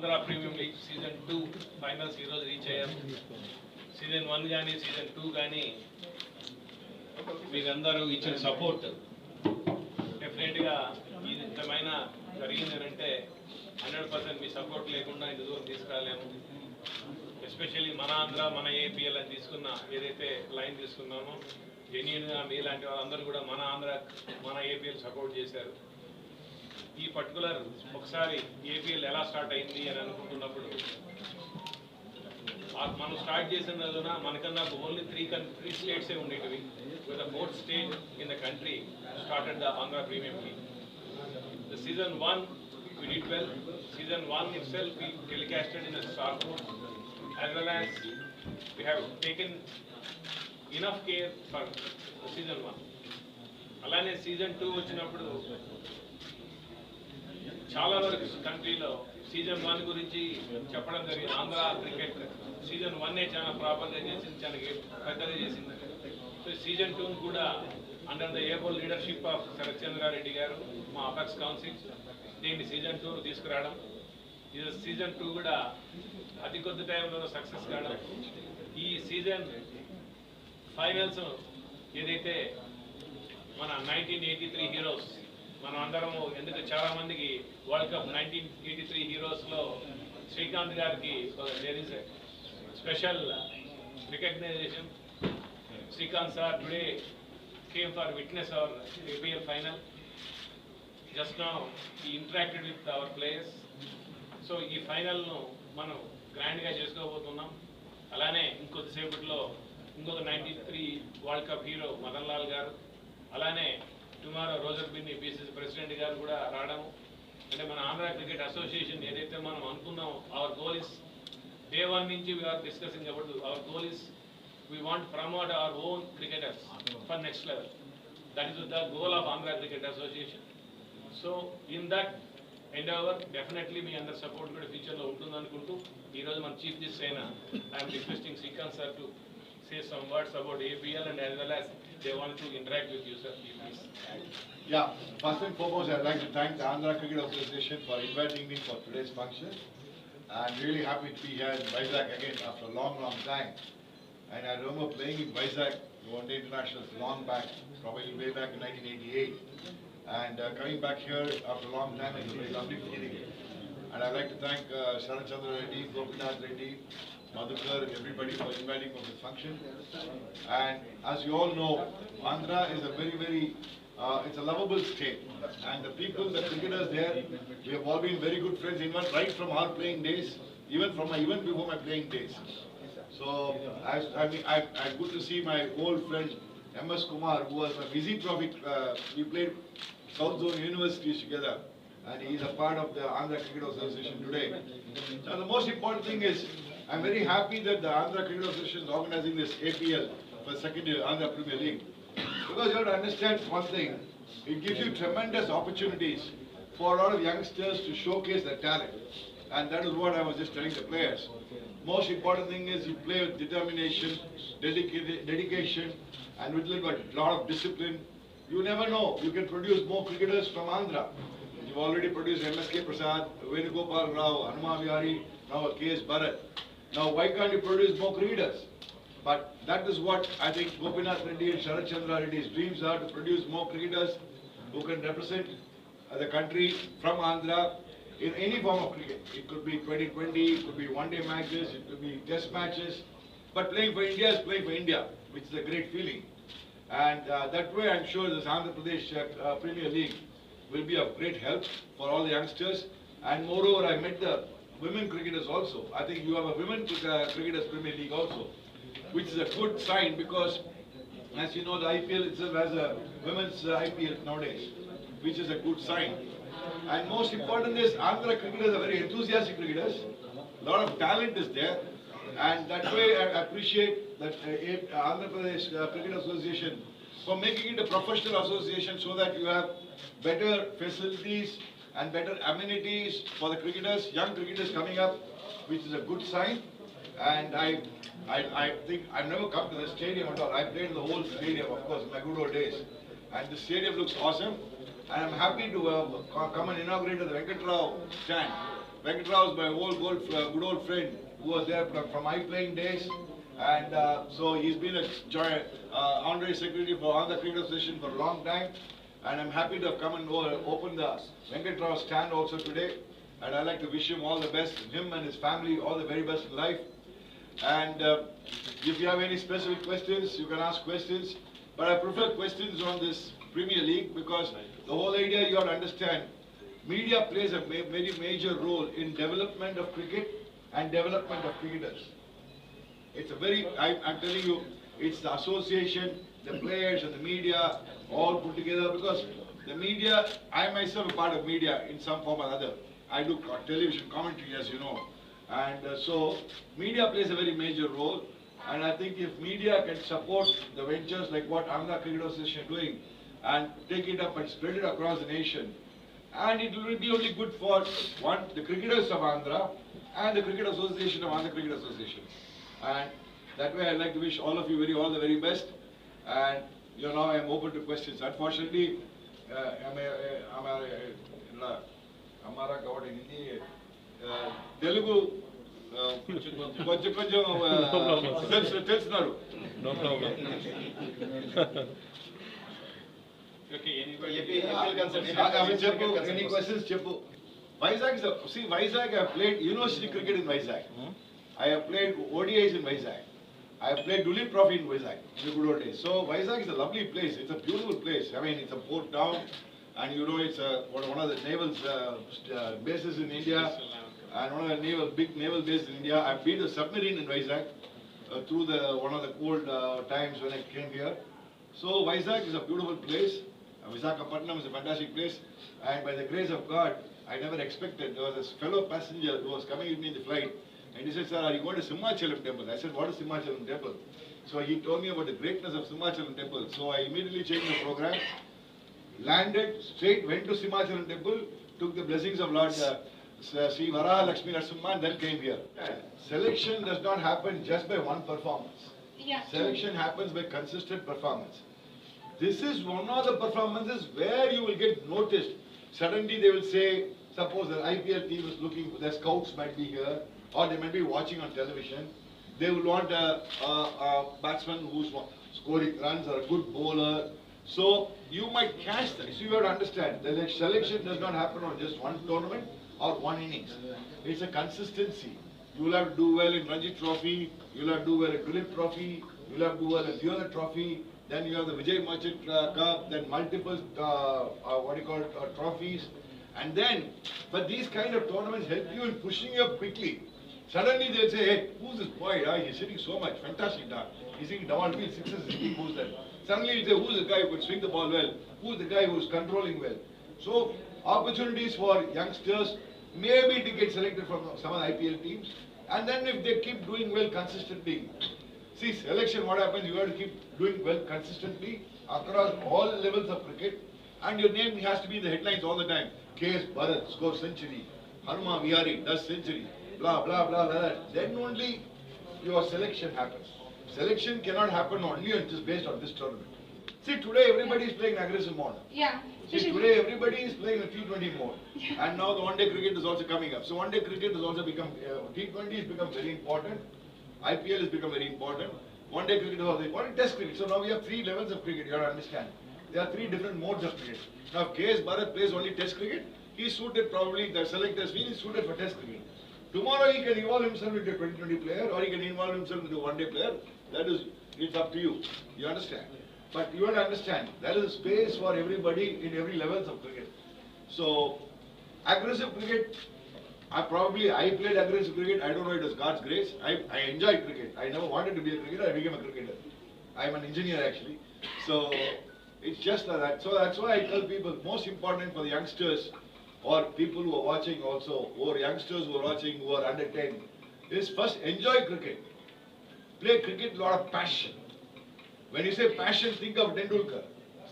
Andhra Premium League Season 2 finals heroes reach ayyam. Season 1 gaani, Season 2 gaani మీరందరూ ఇచ్చిన support డెఫినెట్గా ఇది ఇంతమైనా జరిగిందనంటే 100% మీ support లేకుండా ఇంత దూరం తీసుకురాలేము. ఎస్పెషల్లీ మన ఆంధ్ర మన ఏపీఎల్ అని తీసుకున్న ఏదైతే లైన్ తీసుకున్నామో జెన్యూన్గా మీలాంటి వాళ్ళందరూ కూడా మన ఆంధ్ర మన ఏపీఎల్ సపోర్ట్ చేశారు. ఈ పర్టికులర్ ఒకసారి ఏపీఎల్ ఎలా స్టార్ట్ అయింది అని అనుకుంటున్నప్పుడు మనం స్టార్ట్ చేసిన రోజున మనకన్నా ఓన్లీ త్రీ స్టేట్సే ఉండేటివి. With the fourth state in the country started the Andhra Premium League. The Season 1 we did well. Season 1 itself we telecasted in a star mode, as well as we have taken enough care for Season 1. అలానే Season 2 వచ్చినప్పుడు చాలా వరకు కంట్రీలో Season 1 గురించి చెప్పడం జరిగింది. Andhra cricket Season 1 చాలా ప్రాపర్గా చేసింది, చాలా పెద్దగా చేసింది. సో Season 2 కూడా under the able leadership of Sharath Chandra Reddy గారు, మా అపెక్స్ కౌన్సిల్ దీన్ని Season 2 తీసుకురావడం. ఇది Season 2 కూడా అతి కొద్ది టైంలో సక్సెస్ కావడం. ఈ సీజన్ ఫైనల్స్ ఏదైతే మన 1983 హీరోస్ మనం అందరము, ఎందుకంటే చాలా మందికి వరల్డ్ కప్ 1983 హీరోస్లో శ్రీకాంత్ గారికి there is special recognition. Srikanth sir today came for witness our APL final. Just now he interacted with our players. So ఈ ఫైనల్ ను మనం గ్రాండ్ గా చేసుకోబోతున్నాం. అలానే ఇంకొద్దిసేపట్లో ఇంకొక 93 world cup hero Madan Lal గారు, అలానే tomorrow Roger Binny BCC president గారు కూడా రావడం. అంటే మన ఆంధ్ర క్రికెట్ అసోసియేషన్ ఏదైతే మనం అనుకున్నాం, అవర్ గోల్ ఇస్ డే 1 నుంచి we are discussing about our goal is we want to promote our own cricketers for next level. That is the goal of Andhra Cricket Association. So in that endeavor definitely me under support kuda future lo untundi anukuntu ee roju man chief justice aina I am requesting Srikanth sir to say some words about APL, and as well as they want to interact with you sir, please. Yeah, first and foremost I'd like to thank the Andhra Cricket Association for inviting me for today's function. I'm really happy to be here in Vizag again after a long time. And I remember playing in Vizag, One Day Internationals long back, probably way back in 1988. And coming back here after a long time is a very lovely feeling. And I'd like to thank Sharat Chandra Reddy, Gopinath Reddy, Madhukar and everybody for inviting me for this function. And as you all know, Andhra is a very, it's a lovable state. And the people, the cricketers there, we have all been very good friends, even right from our playing days, even before my playing days. So I'm good to see my old friend M.S. Kumar, who was a Visi Trophy. We played South Zone Universities together, and he is a part of the Andhra Cricket Association today. Now the most important thing is, I'm very happy that the Andhra Cricket Association is organizing this APL for second year Andhra Premier League, because you have to understand one thing: it gives you tremendous opportunities for a lot of youngsters to showcase their talent, and that is what I was just telling the players. Most important thing is you play with determination, dedication, and with a lot of discipline. You never know, you can produce more cricketers from Andhra. You've already produced M.S.K. Prasad, Venugopal Rao, Hanuma Vihari, now K.S. Bharat. Now why can't you produce more cricketers? But that is what I think Gopinath Reddy and Sharat Chandra Reddy's dreams are, to produce more cricketers who can represent the country from Andhra in any form of cricket. It could be 2020, it could be one-day matches, it could be test matches. But playing for India is playing for India, which is a great feeling. And that way I'm sure this Andhra Pradesh Premier League will be of great help for all the youngsters. And moreover, I met the women cricketers also. I think you have a women cricketers Premier League also, which is a good sign, because as you know, the IPL itself has a women's IPL nowadays, which is a good sign. And most important is, Andhra cricketers are very enthusiastic cricketers. A lot of talent is there, and that way I appreciate that Andhra Pradesh Cricket Association for making it a professional association, so that you have better facilities and better amenities for the cricketers, young cricketers coming up, which is a good sign. And I think I've never come to the stadium at all. I played in the whole stadium, of course, in my good old days, and the stadium looks awesome. I am happy to come and inaugurate the Venkat Rao stand, Venkatrao is my good old friend who was there from my playing days. And so he's been a honorary secretary for Andhra Cricket Association for a long time. And I'm happy to have come and open the Venkatrao stand also today. And I'd like to wish him all the best, him and his family, all the very best in life. And if you have any specific questions, you can ask questions. But I prefer questions on this Premier League because the whole idea you have to understand, media plays a very major role in development of cricket and development of cricketers. It's a very, I'm telling you, it's the association, the players and the media all put together because the media, I myself am part of media in some form or other. I do television commentary, as you know. And so media plays a very major role. And I think if media can support the ventures like what Andhra Cricket Association is doing and take it up and spread it across the nation, and it will be only good for one, the cricketers of Andhra and the Cricket Association of Andhra Cricket Association. And that way I'd like to wish all of you all the very best. And you know, I'm open to questions. Unfortunately, Telugu కొంచెం తెలుసున్నారు. No problem. Okay, any questions? Cheppu. Vizag is see Vizag. I have played university cricket in Vizag. I have played ODIs in Vizag. I have played Dulip Trophy in Vizag in the good old days. So Vizag is a lovely place. It's a beautiful place. I mean, it's a port town, and you know it's one of the naval bases in India, and one of the big naval bases in India. I've been a submarine in Vizag through one of the old times when I came here. So Vizag is a beautiful place. Visakhapatnam is a fantastic place, and by the grace of God, I never expected. There was this fellow passenger who was coming with me in the flight, and he said, "Sir, are you going to Simhachalam temple?" I said, "What is Simhachalam temple?" So he told me about the greatness of Simhachalam temple. So I immediately changed the program, landed straight, went to Simhachalam temple, took the blessings of Lord Sri Varaha Lakshmi Narasimha, and then came here. Selection does not happen just by one performance. Yeah. Selection happens by consistent performance. This is one of the performances where you will get noticed. Suddenly they will say, suppose the IPL team is looking, the scouts might be here, or they might be watching on television. They will want a batsman who's scoring runs or a good bowler. So you might catch that. So you have to understand, the selection does not happen on just one tournament or one innings. It's a consistency. You will have to do well in Ranji Trophy, you will have to do well in Dulip Trophy, you will have to do well in the other trophy. Then you have the Vijay Merchant Cup, then multiple, trophies. And then, but these kind of tournaments help you in pushing you up quickly. Suddenly they'll say, hey, who's this boy? He's hitting so much, fantastic dog. He's hitting double field sixes, who's that? Suddenly you say, who's the guy who can swing the ball well? Who's the guy who's controlling well? So, opportunities for youngsters, maybe to get selected from some of the IPL teams. And then if they keep doing well consistently, see, selection, what happens, you have to keep doing well consistently across all levels of cricket, and your name has to be in the headlines all the time. K.S. Bharat scores century, Hanuma Vihari does century, blah, blah, blah, blah. Then only your selection happens. Selection cannot happen only on just based on this tournament. See, today everybody is playing aggressive mode. Yeah. See, today everybody is playing a T20 mode. And now the one-day cricket is also coming up. So one-day cricket has also become, T20 has become very important. IPL has become very important. One-day cricket is also important. Test cricket. So now we have 3 levels of cricket, you have to understand. There are 3 different modes of cricket. Now if K.S. Bharat plays only test cricket, he is suited probably, the selectors feel he is suited for test cricket. Tomorrow he can evolve himself into a 2020 player, or he can involve himself into a one-day player. That is, it's up to you. You understand? But you have to understand, there is a space for everybody in every levels of cricket. So, aggressive cricket, I played aggressive cricket, I don't know, it was God's grace. I enjoyed cricket. I never wanted to be a cricketer, I became a cricketer. I'm an engineer actually. So, it's just like that. So that's why I tell people, most important for the youngsters, or people who are watching also, or youngsters who are watching who are under 10, is first enjoy cricket. Play cricket with a lot of passion. When you say passion, think of Tendulkar.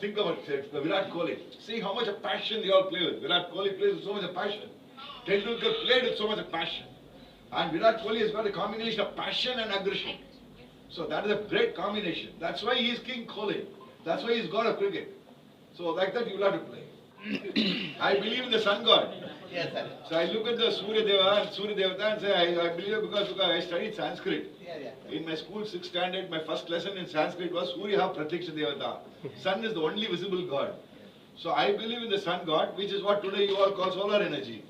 Think of Virat Kohli. See how much of passion they all play with. Virat Kohli plays with so much of passion. Tendulkar played with so much of passion. And Virat Kohli has got a combination of passion and aggression. So that is a great combination. That's why he is King Kohli. That's why he's God of cricket. So like that you will have to play. I believe in the sun god. Yes, sir. So I look at the Surya Deva and Surya Devata and say, I believe because I studied Sanskrit. In my school 6th standard, my first lesson in Sanskrit was Surya Pratiksha Devata. Sun is the only visible god. So I believe in the sun god, which is what today you all call solar energy.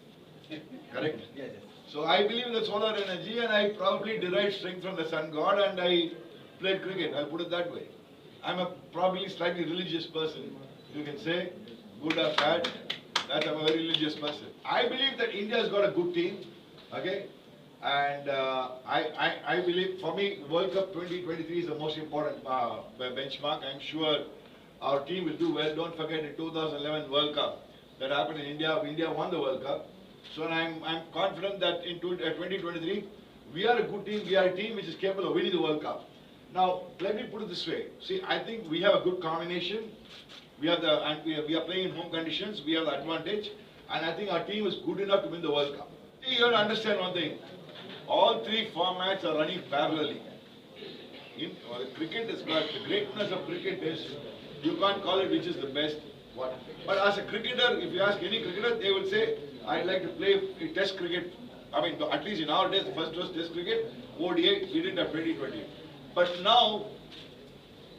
Correct? Yes, So I believe in the solar energy and I probably derive strength from the sun god and I played cricket. I'll put it that way. I'm a probably slightly religious person. You can say, good or bad, that I'm a very religious person. I believe that India has got a good team, okay? And I believe, for me, World Cup 2023 is the most important benchmark. I'm sure our team will do well. Don't forget the 2011 World Cup that happened in India. India won the World Cup. So I'm confident that in 2023, we are a good team. We are a team which is capable of winning the World Cup. Now, let me put it this way. See, I think we have a good combination. We are playing in home conditions. We have the advantage. And I think our team is good enough to win the World Cup. You have to understand one thing. All three formats are running parallelly. Cricket is got, the greatness of cricket is, you can't call it which is the best. What? But as a cricketer, if you ask any cricketer, they will say, I'd like to play test cricket. I mean, at least in our days, the first was test cricket, ODI, we didn't have 2020. But now,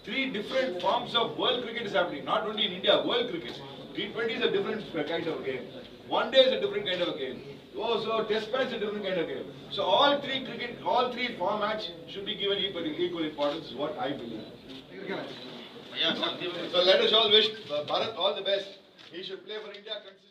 three different forms of world cricket is happening, not only in India, world cricket. T20 is a different kind of a game. One day is a different kind of a game. Also, test match is a different kind of game. So all three formats should be given equal importance, is what I believe. So let us all wish Bharat all the best. He should play for India consistently.